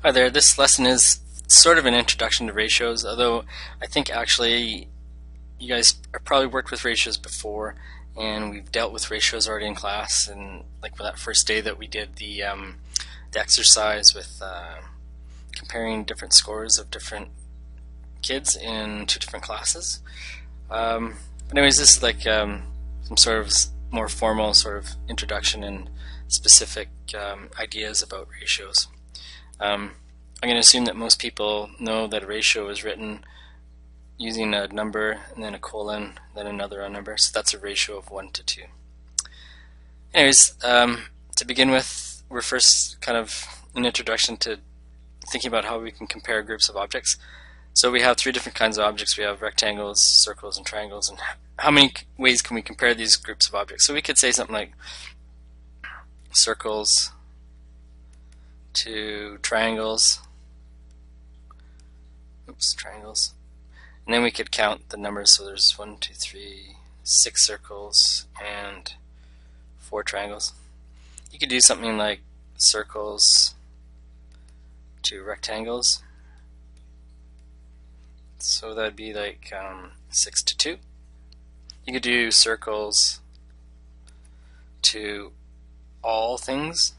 Hi there, this lesson is sort of an introduction to ratios, although I think actually you guys have probably worked with ratios before, and we've dealt with ratios already in class, and like for that first day that we did the exercise with comparing different scores of different kids in two different classes. But anyways, this is like some sort of more formal sort of introduction and specific ideas about ratios. I'm going to assume that most people know that a ratio is written using a number and then a colon, then another number, so that's a ratio of 1 to 2. Anyways, to begin with, we're first kind of an introduction to thinking about how we can compare groups of objects. So we have three different kinds of objects. We have rectangles, circles, and triangles, and how many ways can we compare these groups of objects? So we could say something like circles to triangles, triangles, and then we could count the numbers. So there's 1, 2, 3, 6 circles and 4 triangles. You could do something like circles to rectangles, so that'd be like 6 to 2. You could do circles to all things.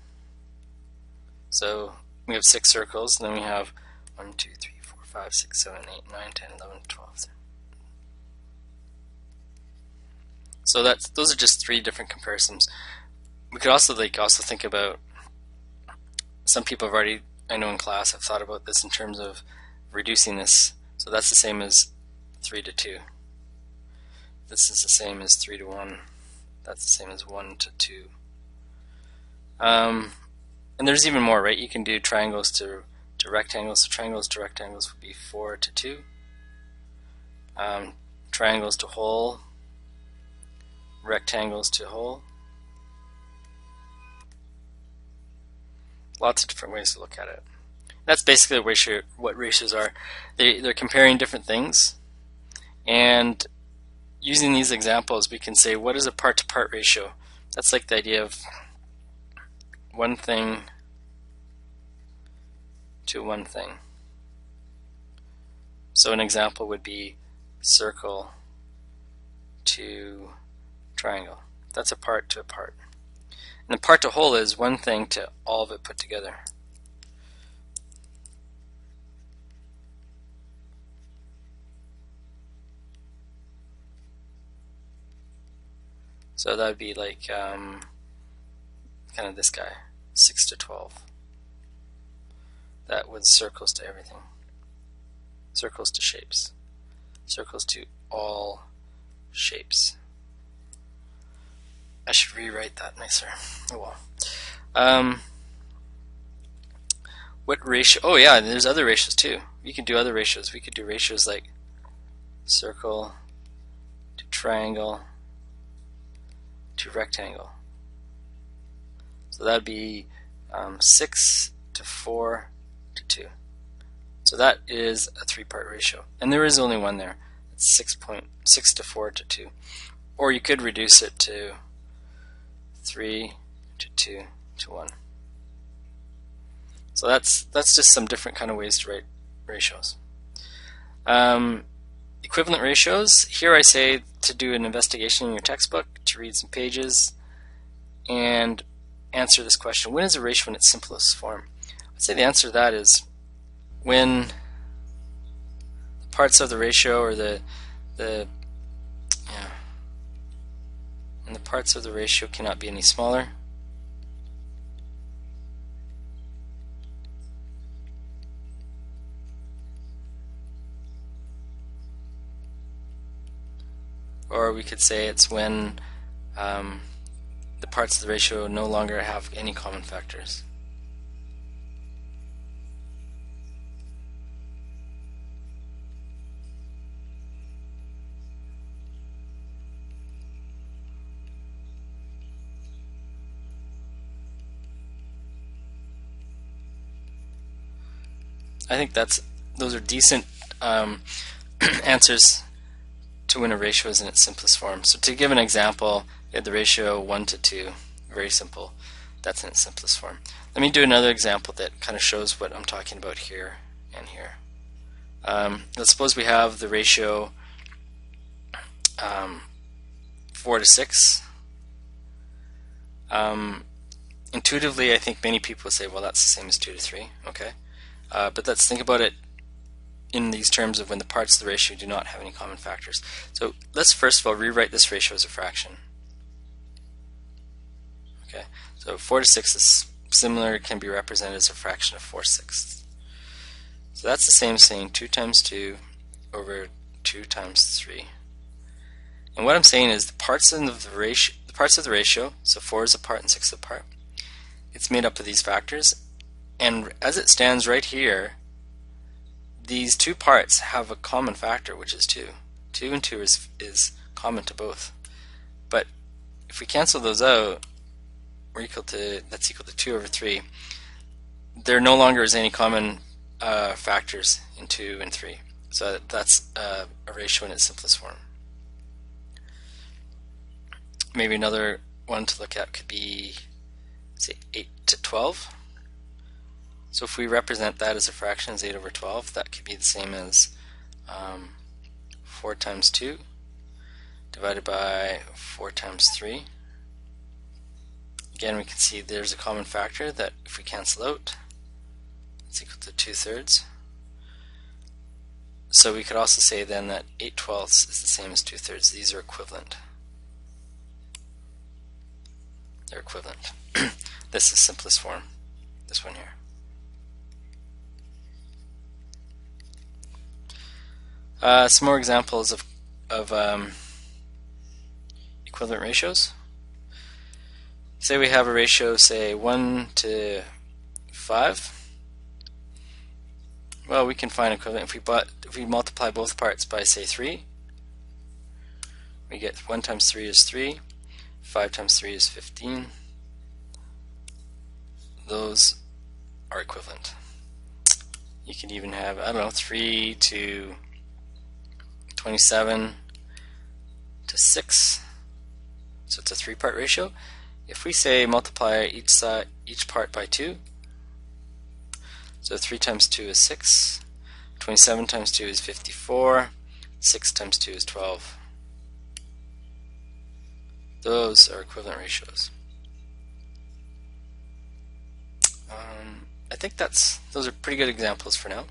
So we have 6 circles, and then we have 1, 2, 3, 4, 5, 6, 7, 8, 9, 10, 11, 12. So those are just 3 different comparisons. We could also think about, some people have already, I know in class, have thought about this in terms of reducing this. So that's the same as 3 to 2. This is the same as 3 to 1. That's the same as 1 to 2. And there's even more, right? You can do triangles to rectangles. So triangles to rectangles would be 4 to 2. Triangles to whole, rectangles to whole. Lots of different ways to look at it. That's basically what ratios are. They're comparing different things, and using these examples we can say, what is a part-to-part ratio? That's like the idea of one thing to one thing. So an example would be circle to triangle. That's a part to a part. And the part to whole is one thing to all of it put together. So that would be like kind of this guy, 6 to 12. That was circles to everything. Circles to shapes. Circles to all shapes. I should rewrite that nicer. Oh well. What ratio? Oh yeah, there's other ratios too. You can do other ratios. We could do ratios like circle to triangle to rectangle. So that would be 6 to 4 to 2. So that is a 3-part ratio. And there is only one there. It's 6 to 4 to 2. Or you could reduce it to 3 to 2 to 1. So that's just some different kind of ways to write ratios. Equivalent ratios. Here I say to do an investigation in your textbook, to read some pages, and answer this question. When is a ratio in its simplest form? I'd say the answer to that is when the parts of the ratio, or when the parts of the ratio cannot be any smaller, or we could say it's when the parts of the ratio no longer have any common factors. I think those are decent answers to when a ratio is in its simplest form. So to give an example, we had the ratio 1 to 2, very simple. That's in its simplest form. Let me do another example that kind of shows what I'm talking about here and here. Let's suppose we have the ratio 4 to 6. Intuitively, I think many people would say, well, that's the same as 2 to 3. Okay, but let's think about it in these terms of when the parts of the ratio do not have any common factors. So let's first of all rewrite this ratio as a fraction. Okay, so 4 to 6 is similar, can be represented as a fraction of 4/6. So that's the same as saying 2 times 2 over 2 times 3. And what I'm saying is the parts of the ratio, so 4 is a part and 6 is a part, it's made up of these factors, and as it stands right here, these two parts have a common factor, which is 2. 2 and 2 is common to both. But if we cancel those out, that's equal to 2 over 3. There no longer is any common factors in 2 and 3. So that's a ratio in its simplest form. Maybe another one to look at could be, say, 8 to 12. So if we represent that as a fraction as 8 over 12, that could be the same as 4 times 2 divided by 4 times 3. Again, we can see there's a common factor that if we cancel out, it's equal to 2/3. So we could also say then that 8/12 is the same as 2/3. These are equivalent. They're equivalent. This is simplest form, this one here. Some more examples of equivalent ratios. Say we have a ratio, say 1 to 5. Well, we can find equivalent if we multiply both parts by, say, 3. We get 1 times 3 is 3. 5 times 3 is 15. Those are equivalent. You can even have, I don't know, 3 to 27 to 6. So it's a 3-part ratio. If we say multiply each part by 2, so 3 times 2 is 6, 27 times 2 is 54, 6 times 2 is 12. Those are equivalent ratios. I think those are pretty good examples for now.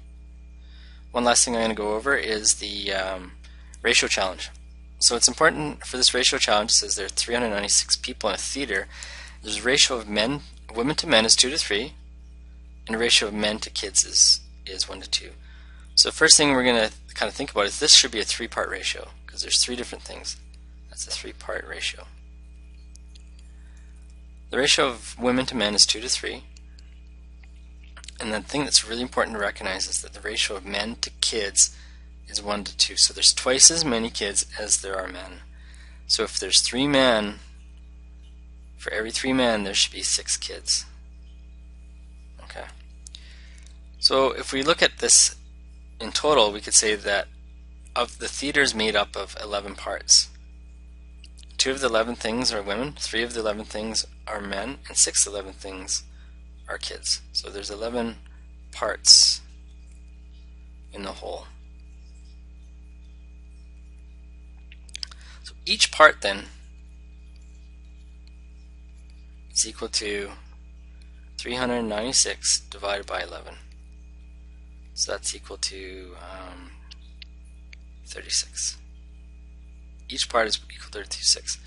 One last thing I'm going to go over is the ratio challenge. So it's important for this ratio challenge, it says there are 396 people in a theater. There's a ratio of women to men is 2 to 3, and a ratio of men to kids is 1 to 2. So the first thing we're going to kind of think about is this should be a 3-part ratio, because there's 3 different things. That's a 3-part ratio. The ratio of women to men is 2 to 3. And the thing that's really important to recognize is that the ratio of men to kids is 1 to 2. So there's twice as many kids as there are men. So if there's 3 men, for every 3 men there should be 6 kids. Okay. So if we look at this in total, we could say that of the theater is made up of 11 parts. 2 of the 11 things are women, 3 of the 11 things are men, and 6 of the 11 things are kids. So there's 11 parts in the whole. So each part then is equal to 396 divided by 11. So that's equal to 36. Each part is equal to 36.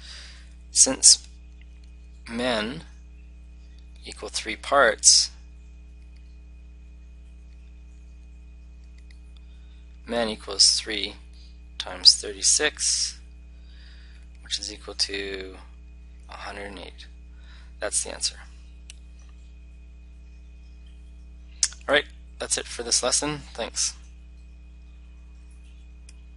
Since men equal 3 parts, men equals 3 times 36, which is equal to 108. That's the answer. Alright, that's it for this lesson. Thanks.